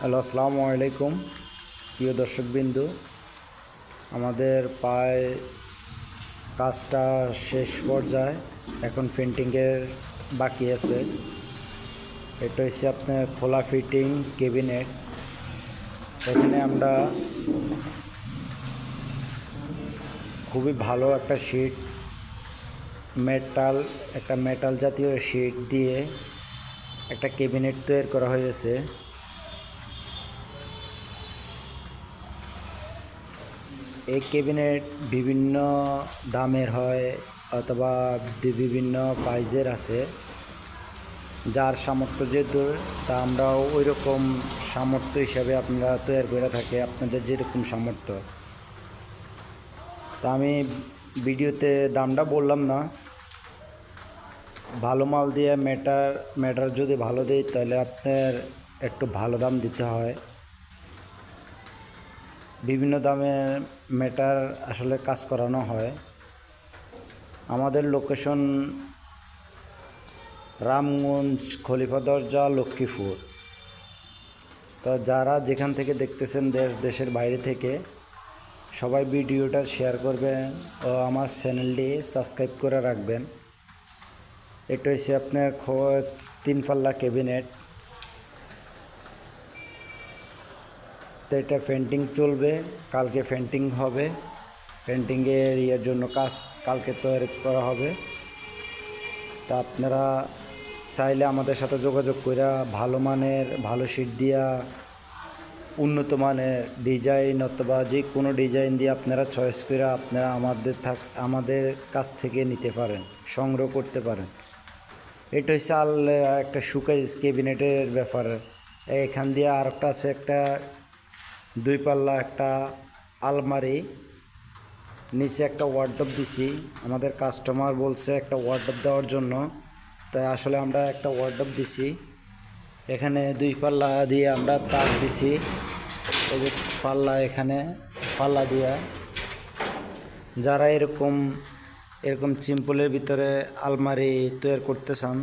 Hello, আসসালামু আলাইকুম প্রিয় দর্শকবিন্দু। আমাদের প্রায় কাজটা শেষ পর্যায়ে, এখন পেন্টিংয়ের বাকি আছে। এটা হচ্ছে আপনার খোলা ফিটিং ক্যাবিনেট। এখানে আমরা খুবই ভালো একটা শিট, মেটাল জাতীয় শিট দিয়ে একটা ক্যাবিনেট তৈরি করা হয়েছে। এই ক্যাবিনেট বিভিন্ন দামের হয় অথবা বিভিন্ন প্রাইজের আছে। যার সামর্থ্য যেহেতু, তা আমরাও ওই রকম সামর্থ্য হিসাবে আপনারা তৈরি করে থাকি, আপনাদের যেরকম সামর্থ্য। তা আমি ভিডিওতে দামটা বললাম না। ভালো মাল দিয়ে ম্যাটার যদি ভালো দেয় তাহলে আপনার একটু ভালো দাম দিতে হয়। বিভিন্ন দামের ম্যাটার আসলে কাজ করানো হয়। আমাদের লোকেশন রামগঞ্জ, খলিফা দরজা, লক্ষ্মীপুর। তো যারা যেখান থেকে দেখতেছেন, দেশের বাইরে থেকে, সবাই ভিডিওটা শেয়ার করবেন ও আমার চ্যানেলটি সাবস্ক্রাইব করে রাখবেন। এটা হচ্ছে আপনার 3 পাল্লা ক্যাবিনেট। তো এটা পেন্টিং চলবে, কালকে পেন্টিং হবে। পেন্টিংয়ের জন্য কাজ কালকে তৈরি করা হবে। তা আপনারা চাইলে আমাদের সাথে যোগাযোগ করে ভালো মানের, ভালো শিট দিয়া, উন্নত মানের ডিজাইন অথবা যে কোনো ডিজাইন দিয়ে আপনারা চয়েস করে আপনারা আমাদের কাছ থেকে নিতে পারেন, সংগ্রহ করতে পারেন। এটা হচ্ছে একটা শোকেস ক্যাবিনেটের ব্যাপার। এখান দিয়ে আর একটা আছে, একটা 2 পাল্লা একটা আলমারি, নিচে একটা ওয়ার্ডরোব দিছি। আমাদের কাস্টমার বলছে একটা ওয়ার্ডরোব দেওয়ার জন্য, তাই আসলে আমরা একটা ওয়ার্ডরোব দিছি। এখানে 2 পাল্লা দিয়ে আমরা তাক দিছি। এই যে পাল্লা, এখানে পাল্লা দিয়া যারা এরকম সিম্পলের ভিতরে আলমারি তৈরি করতে চান,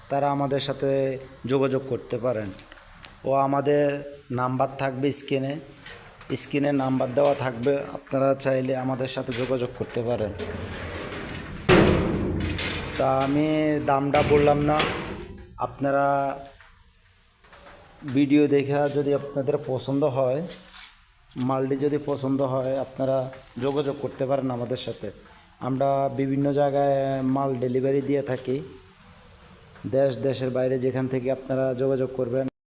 তারা আমাদের সাথে যোগাযোগ করতে পারেন। ও আমাদের নাম্বার থাকবে স্ক্রিনে নাম্বার দেওয়া থাকবে, আপনারা চাইলে আমাদের সাথে যোগাযোগ করতে পারেন। তা আমি দামটা বললাম না, আপনারা ভিডিও দেখে যদি আপনাদের পছন্দ হয়, মালটি যদি পছন্দ হয়, আপনারা যোগাযোগ করতে পারেন আমাদের সাথে। আমরা বিভিন্ন জায়গায় মাল ডেলিভারি দিয়ে থাকি, দেশের বাইরে যেখান থেকে আপনারা যোগাযোগ করবেন।